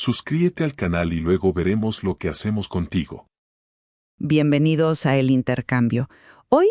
Suscríbete al canal y luego veremos lo que hacemos contigo. Bienvenidos a El Intercambio. Hoy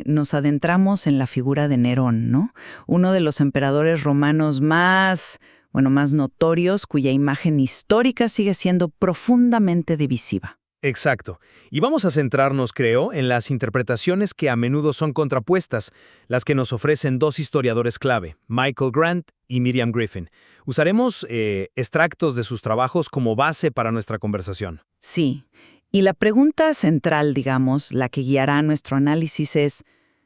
nos adentramos en la figura de Nerón, ¿no? Uno de los emperadores romanos más notorios, cuya imagen histórica sigue siendo profundamente divisiva. Exacto. Y vamos a centrarnos, creo, en las interpretaciones que a menudo son contrapuestas, las que nos ofrecen dos historiadores clave, Michael Grant y Miriam Griffin. Usaremos extractos de sus trabajos como base para nuestra conversación. Sí. Y la pregunta central, digamos, la que guiará nuestro análisis es,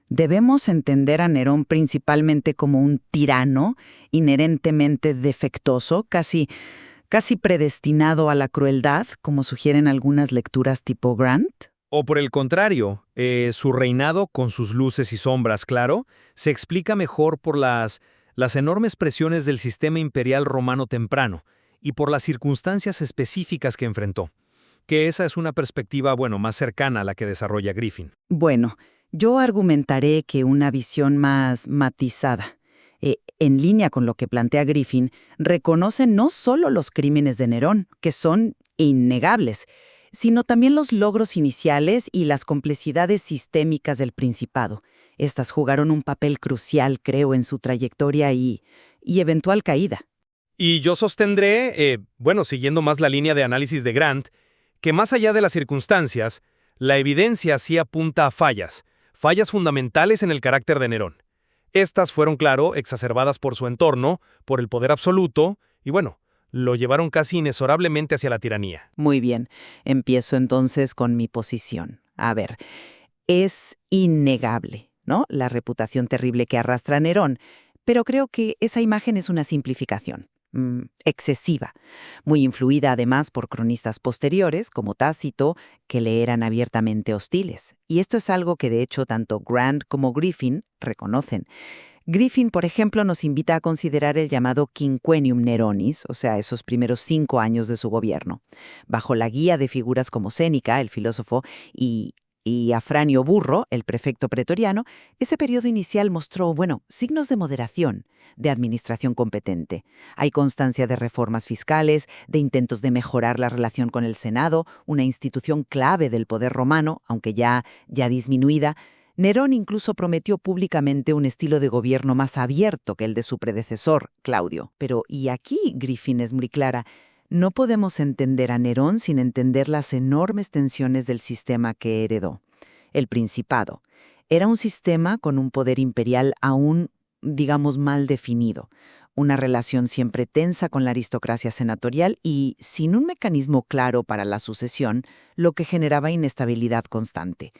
¿debemos entender a Nerón principalmente como un tirano inherentemente defectuoso, casi predestinado a la crueldad, como sugieren algunas lecturas tipo Grant? O por el contrario, su reinado, con sus luces y sombras, claro, se explica mejor por las enormes presiones del sistema imperial romano temprano y por las circunstancias específicas que enfrentó. Que esa es una perspectiva, más cercana a la que desarrolla Griffin. Bueno, yo argumentaré que una visión más matizada, en línea con lo que plantea Griffin, reconoce no solo los crímenes de Nerón, que son innegables, sino también los logros iniciales y las complejidades sistémicas del Principado. Estas jugaron un papel crucial, creo, en su trayectoria y eventual caída. Y yo sostendré, siguiendo más la línea de análisis de Grant, que más allá de las circunstancias, la evidencia sí apunta a fallas fundamentales en el carácter de Nerón. Estas fueron, claro, exacerbadas por su entorno, por el poder absoluto, y lo llevaron casi inexorablemente hacia la tiranía. Muy bien, empiezo entonces con mi posición. A ver, es innegable, ¿no?, la reputación terrible que arrastra Nerón, pero creo que esa imagen es una simplificación. Excesiva, muy influida además por cronistas posteriores, como Tácito, que le eran abiertamente hostiles. Y esto es algo que de hecho tanto Grant como Griffin reconocen. Griffin, por ejemplo, nos invita a considerar el llamado Quinquennium Neronis, o sea, esos primeros 5 años de su gobierno. Bajo la guía de figuras como Séneca, el filósofo, y Afranio Burro, el prefecto pretoriano, ese periodo inicial mostró, signos de moderación, de administración competente. Hay constancia de reformas fiscales, de intentos de mejorar la relación con el Senado, una institución clave del poder romano, aunque ya disminuida. Nerón incluso prometió públicamente un estilo de gobierno más abierto que el de su predecesor, Claudio. Pero, y aquí Griffin es muy clara, no podemos entender a Nerón sin entender las enormes tensiones del sistema que heredó. El Principado era un sistema con un poder imperial aún, mal definido, una relación siempre tensa con la aristocracia senatorial y sin un mecanismo claro para la sucesión, lo que generaba inestabilidad constante.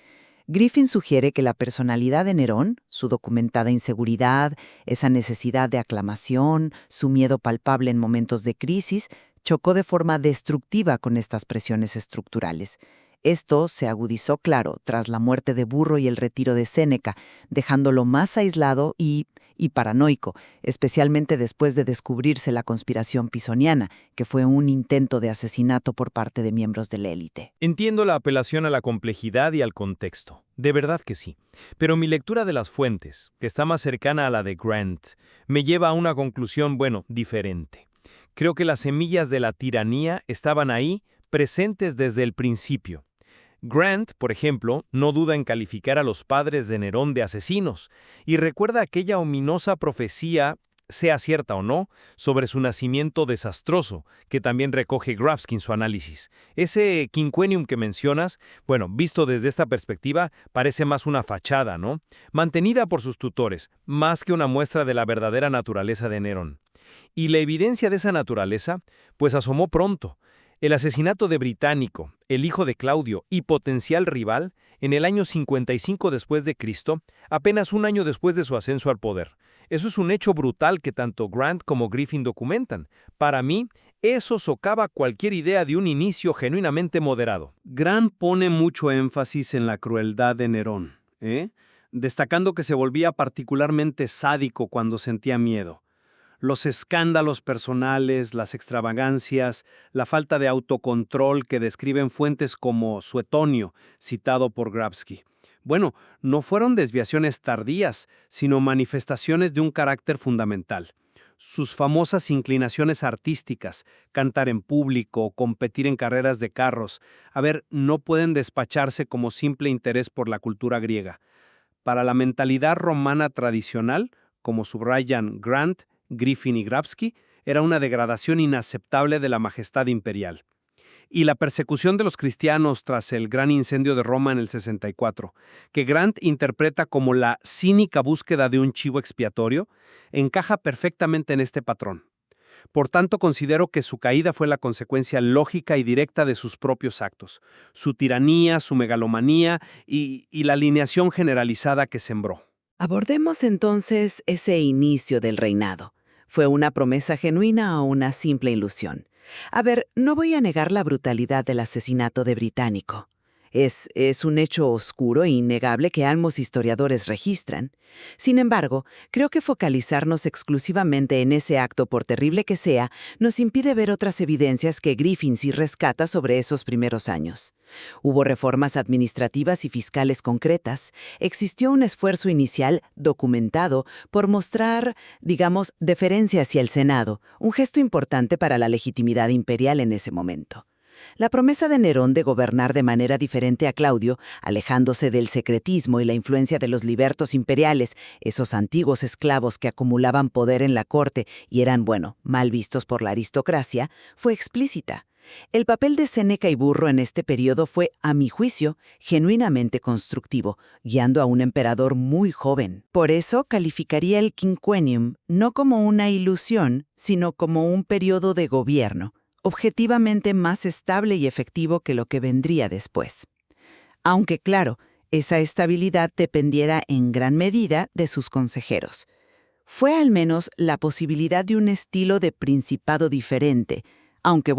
Griffin sugiere que la personalidad de Nerón, su documentada inseguridad, esa necesidad de aclamación, su miedo palpable en momentos de crisis, chocó de forma destructiva con estas presiones estructurales. Esto se agudizó, claro, tras la muerte de Burro y el retiro de Séneca, dejándolo más aislado y paranoico, especialmente después de descubrirse la conspiración pisoniana, que fue un intento de asesinato por parte de miembros de la élite. Entiendo la apelación a la complejidad y al contexto. De verdad que sí. Pero mi lectura de las fuentes, que está más cercana a la de Grant, me lleva a una conclusión, diferente. Creo que las semillas de la tiranía estaban ahí, presentes desde el principio. Grant, por ejemplo, no duda en calificar a los padres de Nerón de asesinos y recuerda aquella ominosa profecía, sea cierta o no, sobre su nacimiento desastroso, que también recoge Grabsky en su análisis. Ese quinquennium que mencionas, visto desde esta perspectiva, parece más una fachada, ¿no? Mantenida por sus tutores, más que una muestra de la verdadera naturaleza de Nerón. Y la evidencia de esa naturaleza, asomó pronto. El asesinato de Británico, el hijo de Claudio y potencial rival, en el año 55 después de Cristo, apenas un año después de su ascenso al poder. Eso es un hecho brutal que tanto Grant como Griffin documentan. Para mí, eso socava cualquier idea de un inicio genuinamente moderado. Grant pone mucho énfasis en la crueldad de Nerón, destacando que se volvía particularmente sádico cuando sentía miedo. Los escándalos personales, las extravagancias, la falta de autocontrol que describen fuentes como Suetonio, citado por Grabsky. No fueron desviaciones tardías, sino manifestaciones de un carácter fundamental. sus famosas inclinaciones artísticas, cantar en público, competir en carreras de carros, no pueden despacharse como simple interés por la cultura griega. Para la mentalidad romana tradicional, como subrayan Grant, Griffin y Grabsky, era una degradación inaceptable de la majestad imperial. Y la persecución de los cristianos tras el gran incendio de Roma en el 64, que Grant interpreta como la cínica búsqueda de un chivo expiatorio, encaja perfectamente en este patrón. Por tanto, considero que su caída fue la consecuencia lógica y directa de sus propios actos, su tiranía, su megalomanía y la alineación generalizada que sembró. Abordemos entonces ese inicio del reinado. ¿Fue una promesa genuina o una simple ilusión? No voy a negar la brutalidad del asesinato de Británico. Es un hecho oscuro e innegable que ambos historiadores registran. Sin embargo, creo que focalizarnos exclusivamente en ese acto, por terrible que sea, nos impide ver otras evidencias que Griffin sí rescata sobre esos primeros años. Hubo reformas administrativas y fiscales concretas. Existió un esfuerzo inicial documentado por mostrar, deferencia hacia el Senado, un gesto importante para la legitimidad imperial en ese momento. La promesa de Nerón de gobernar de manera diferente a Claudio, alejándose del secretismo y la influencia de los libertos imperiales, esos antiguos esclavos que acumulaban poder en la corte y eran, mal vistos por la aristocracia, fue explícita. El papel de Séneca y Burro en este periodo fue, a mi juicio, genuinamente constructivo, guiando a un emperador muy joven. Por eso calificaría el quinquennium no como una ilusión, sino como un periodo de gobierno, objetivamente más estable y efectivo que lo que vendría después. Aunque, claro, esa estabilidad dependiera en gran medida de sus consejeros. Fue al menos la posibilidad de un estilo de principado diferente, aunque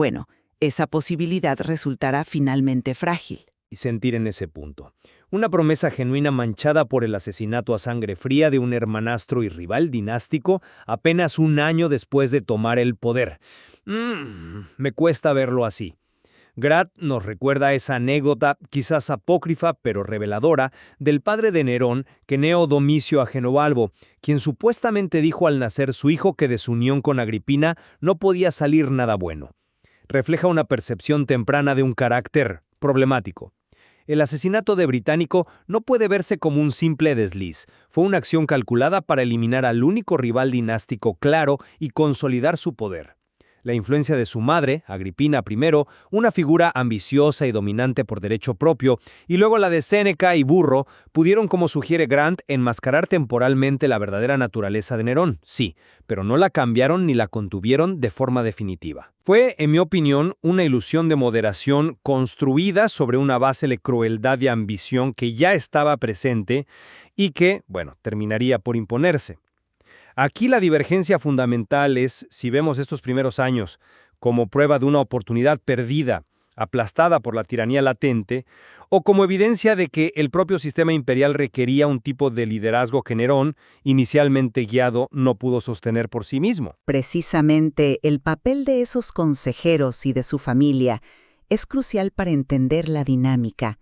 esa posibilidad resultará finalmente frágil. Y sentir en ese punto. Una promesa genuina manchada por el asesinato a sangre fría de un hermanastro y rival dinástico apenas un año después de tomar el poder. Me cuesta verlo así. Grant nos recuerda esa anécdota, quizás apócrifa pero reveladora, del padre de Nerón, Cneo Domicio Agenobalbo, quien supuestamente dijo al nacer su hijo que de su unión con Agripina no podía salir nada bueno. Refleja una percepción temprana de un carácter problemático. El asesinato de Británico no puede verse como un simple desliz. Fue una acción calculada para eliminar al único rival dinástico claro y consolidar su poder. La influencia de su madre, Agripina I, una figura ambiciosa y dominante por derecho propio, y luego la de Séneca y Burro, pudieron, como sugiere Grant, enmascarar temporalmente la verdadera naturaleza de Nerón, sí, pero no la cambiaron ni la contuvieron de forma definitiva. Fue, en mi opinión, una ilusión de moderación construida sobre una base de crueldad y ambición que ya estaba presente y que, terminaría por imponerse. Aquí la divergencia fundamental es si vemos estos primeros años como prueba de una oportunidad perdida, aplastada por la tiranía latente, o como evidencia de que el propio sistema imperial requería un tipo de liderazgo que Nerón, inicialmente guiado, no pudo sostener por sí mismo. Precisamente el papel de esos consejeros y de su familia es crucial para entender la dinámica.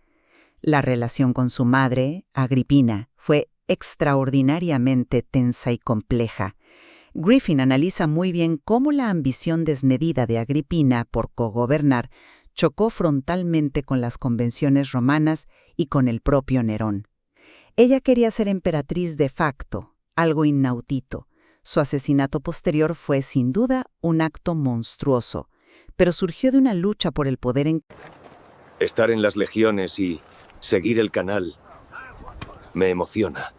La relación con su madre, Agripina, fue extraordinariamente tensa y compleja. Griffin analiza muy bien cómo la ambición desmedida de Agripina por cogobernar chocó frontalmente con las convenciones romanas y con el propio Nerón. Ella quería ser emperatriz de facto, algo inaudito. Su asesinato posterior fue sin duda un acto monstruoso, pero surgió de una lucha por el poder en... Estar en las legiones y seguir el canal me emociona.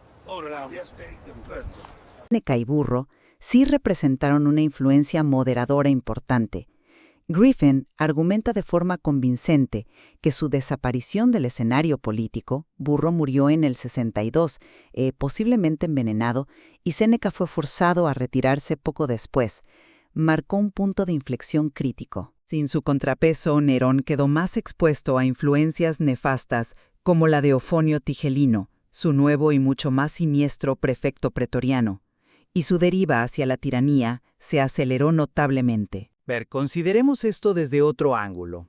Séneca y Burro sí representaron una influencia moderadora importante. Griffin argumenta de forma convincente que su desaparición del escenario político, Burro murió en el 62, posiblemente envenenado, y Séneca fue forzado a retirarse poco después, marcó un punto de inflexión crítico. Sin su contrapeso, Nerón quedó más expuesto a influencias nefastas como la de Ofonio Tigelino, su nuevo y mucho más siniestro prefecto pretoriano, y su deriva hacia la tiranía se aceleró notablemente. Consideremos esto desde otro ángulo.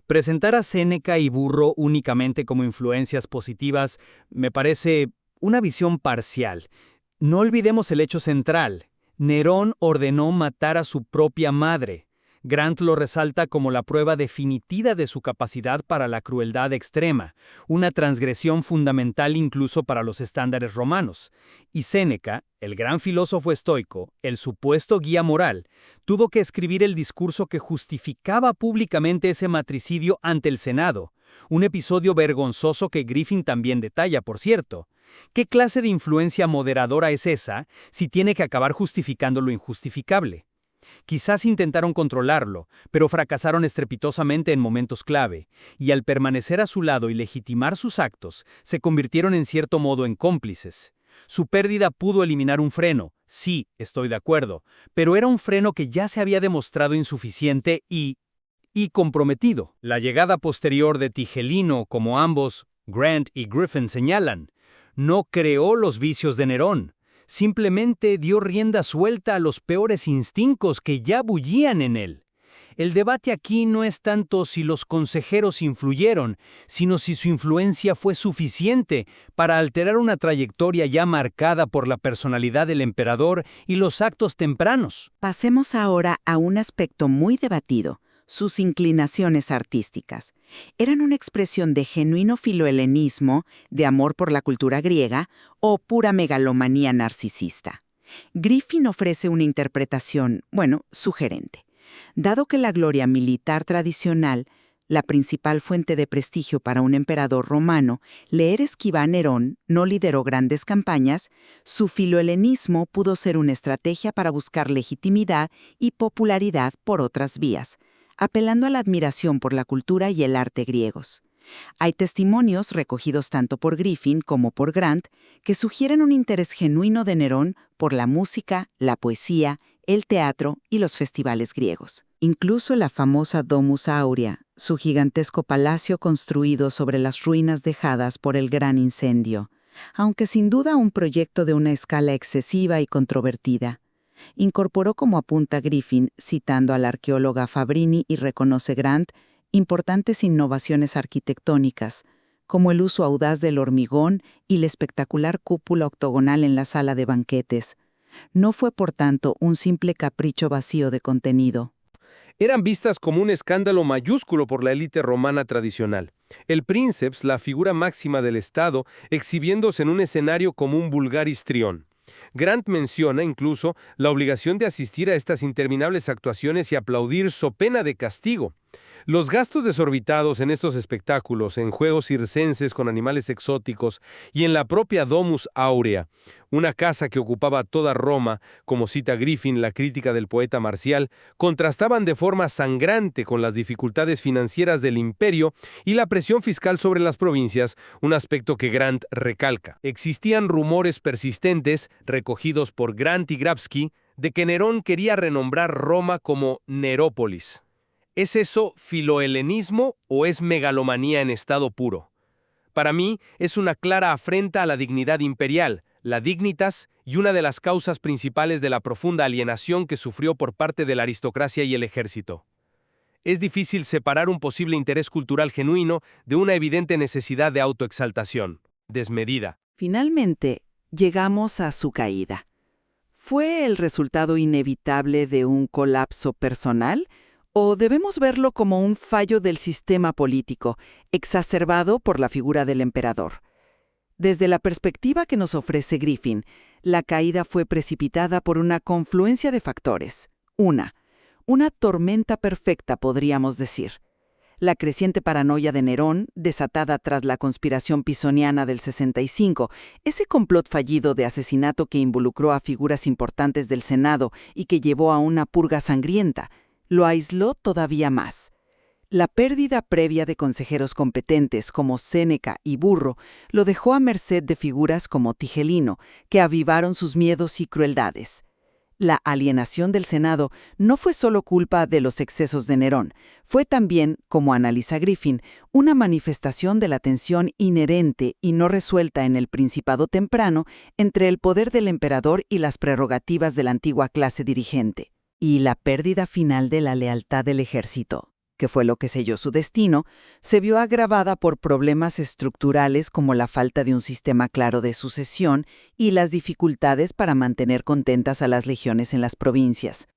Presentar a Séneca y Burro únicamente como influencias positivas me parece una visión parcial. No olvidemos el hecho central. Nerón ordenó matar a su propia madre. Grant lo resalta como la prueba definitiva de su capacidad para la crueldad extrema, una transgresión fundamental incluso para los estándares romanos. Y Séneca, el gran filósofo estoico, el supuesto guía moral, tuvo que escribir el discurso que justificaba públicamente ese matricidio ante el Senado, un episodio vergonzoso que Griffin también detalla, por cierto. ¿Qué clase de influencia moderadora es esa si tiene que acabar justificando lo injustificable? Quizás intentaron controlarlo, pero fracasaron estrepitosamente en momentos clave, y al permanecer a su lado y legitimar sus actos, se convirtieron en cierto modo en cómplices. Su pérdida pudo eliminar un freno, sí, estoy de acuerdo, pero era un freno que ya se había demostrado insuficiente y comprometido. La llegada posterior de Tigelino, como ambos, Grant y Griffin, señalan, no creó los vicios de Nerón. Simplemente dio rienda suelta a los peores instintos que ya bullían en él. El debate aquí no es tanto si los consejeros influyeron, sino si su influencia fue suficiente para alterar una trayectoria ya marcada por la personalidad del emperador y los actos tempranos. Pasemos ahora a un aspecto muy debatido: sus inclinaciones artísticas. ¿Eran una expresión de genuino filohelenismo, de amor por la cultura griega, o pura megalomanía narcisista? Griffin ofrece una interpretación, sugerente. Dado que la gloria militar tradicional, la principal fuente de prestigio para un emperador romano, le era esquiva a Nerón, no lideró grandes campañas, su filohelenismo pudo ser una estrategia para buscar legitimidad y popularidad por otras vías, apelando a la admiración por la cultura y el arte griegos. Hay testimonios recogidos tanto por Griffin como por Grant que sugieren un interés genuino de Nerón por la música, la poesía, el teatro y los festivales griegos. Incluso la famosa Domus Aurea, su gigantesco palacio construido sobre las ruinas dejadas por el gran incendio, aunque sin duda un proyecto de una escala excesiva y controvertida, incorporó, como apunta Griffin, citando a la arqueóloga Fabrini y reconoce Grant, importantes innovaciones arquitectónicas, como el uso audaz del hormigón y la espectacular cúpula octogonal en la sala de banquetes. No fue, por tanto, un simple capricho vacío de contenido. Eran vistas como un escándalo mayúsculo por la élite romana tradicional. El princeps, la figura máxima del Estado, exhibiéndose en un escenario como un vulgar histrión. Grant menciona incluso la obligación de asistir a estas interminables actuaciones y aplaudir so pena de castigo. Los gastos desorbitados en estos espectáculos, en juegos circenses con animales exóticos y en la propia Domus Aurea, una casa que ocupaba toda Roma, como cita Griffin la crítica del poeta Marcial, contrastaban de forma sangrante con las dificultades financieras del imperio y la presión fiscal sobre las provincias, un aspecto que Grant recalca. Existían rumores persistentes, recogidos por Grant y Grabsky, de que Nerón quería renombrar Roma como Nerópolis. ¿Es eso filohelenismo o es megalomanía en estado puro? Para mí, es una clara afrenta a la dignidad imperial, la dignitas, y una de las causas principales de la profunda alienación que sufrió por parte de la aristocracia y el ejército. Es difícil separar un posible interés cultural genuino de una evidente necesidad de autoexaltación, desmedida. Finalmente, llegamos a su caída. ¿Fue el resultado inevitable de un colapso personal? ¿O debemos verlo como un fallo del sistema político, exacerbado por la figura del emperador? Desde la perspectiva que nos ofrece Griffin, la caída fue precipitada por una confluencia de factores. Una tormenta perfecta, podríamos decir. La creciente paranoia de Nerón, desatada tras la conspiración pisoniana del 65, ese complot fallido de asesinato que involucró a figuras importantes del Senado y que llevó a una purga sangrienta, lo aisló todavía más. La pérdida previa de consejeros competentes como Séneca y Burro lo dejó a merced de figuras como Tigelino, que avivaron sus miedos y crueldades. La alienación del Senado no fue solo culpa de los excesos de Nerón, fue también, como analiza Griffin, una manifestación de la tensión inherente y no resuelta en el principado temprano entre el poder del emperador y las prerrogativas de la antigua clase dirigente. Y la pérdida final de la lealtad del ejército. que fue lo que selló su destino, se vio agravada por problemas estructurales como la falta de un sistema claro de sucesión y las dificultades para mantener contentas a las legiones en las provincias.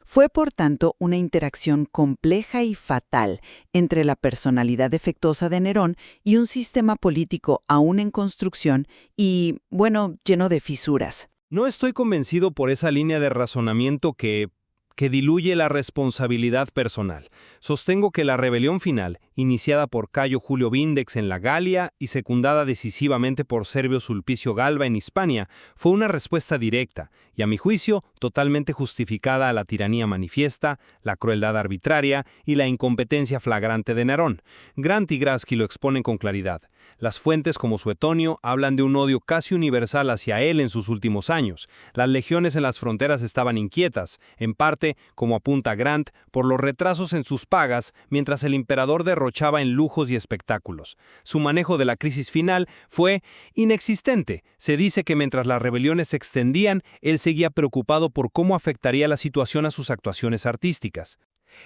Fue, por tanto, una interacción compleja y fatal entre la personalidad defectuosa de Nerón y un sistema político aún en construcción y, bueno, lleno de fisuras. No estoy convencido por esa línea de razonamiento que diluye la responsabilidad personal. Sostengo que la rebelión final, iniciada por Cayo Julio Vindex en la Galia y secundada decisivamente por Servio Sulpicio Galba en Hispania, fue una respuesta directa y, a mi juicio, totalmente justificada a la tiranía manifiesta, la crueldad arbitraria y la incompetencia flagrante de Nerón. Grant y Grasky lo exponen con claridad. Las fuentes como Suetonio hablan de un odio casi universal hacia él en sus últimos años. Las legiones en las fronteras estaban inquietas, en parte, como apunta Grant, por los retrasos en sus pagas, mientras el emperador derrochaba en lujos y espectáculos. Su manejo de la crisis final fue inexistente. Se dice que mientras las rebeliones se extendían, él seguía preocupado por cómo afectaría la situación a sus actuaciones artísticas.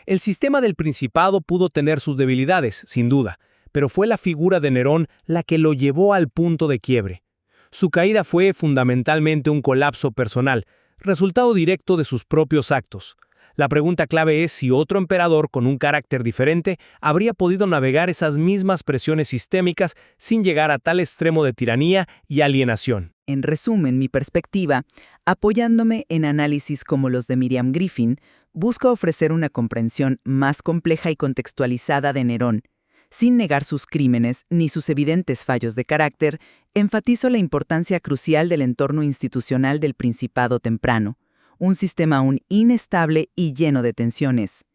El sistema del Principado pudo tener sus debilidades, sin duda, pero fue la figura de Nerón la que lo llevó al punto de quiebre. Su caída fue fundamentalmente un colapso personal, resultado directo de sus propios actos. La pregunta clave es si otro emperador con un carácter diferente habría podido navegar esas mismas presiones sistémicas sin llegar a tal extremo de tiranía y alienación. En resumen, mi perspectiva, apoyándome en análisis como los de Miriam Griffin, busca ofrecer una comprensión más compleja y contextualizada de Nerón. Sin negar sus crímenes ni sus evidentes fallos de carácter, enfatizo la importancia crucial del entorno institucional del Principado temprano, un sistema aún inestable y lleno de tensiones.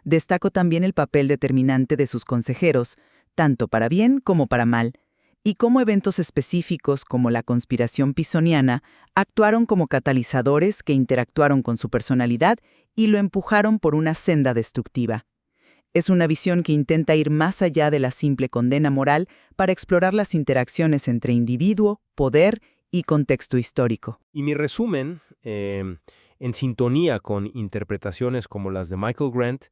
Destaco también el papel determinante de sus consejeros, tanto para bien como para mal, y cómo eventos específicos como la conspiración pisoniana actuaron como catalizadores que interactuaron con su personalidad y lo empujaron por una senda destructiva. Es una visión que intenta ir más allá de la simple condena moral para explorar las interacciones entre individuo, poder y contexto histórico. Y mi resumen, en sintonía con interpretaciones como las de Michael Grant,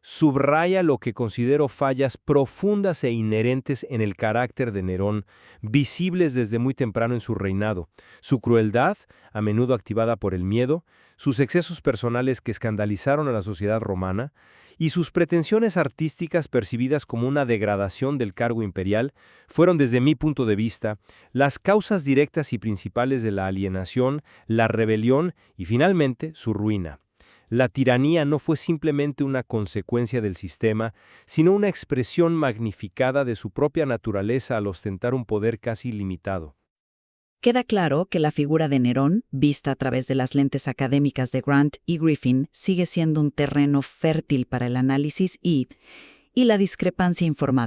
subraya lo que considero fallas profundas e inherentes en el carácter de Nerón, visibles desde muy temprano en su reinado. Su crueldad, a menudo activada por el miedo, sus excesos personales que escandalizaron a la sociedad romana, y sus pretensiones artísticas percibidas como una degradación del cargo imperial, fueron desde mi punto de vista las causas directas y principales de la alienación, la rebelión y finalmente su ruina. La tiranía no fue simplemente una consecuencia del sistema, sino una expresión magnificada de su propia naturaleza al ostentar un poder casi ilimitado. Queda claro que la figura de Nerón, vista a través de las lentes académicas de Grant y Griffin, sigue siendo un terreno fértil para el análisis y la discrepancia informada.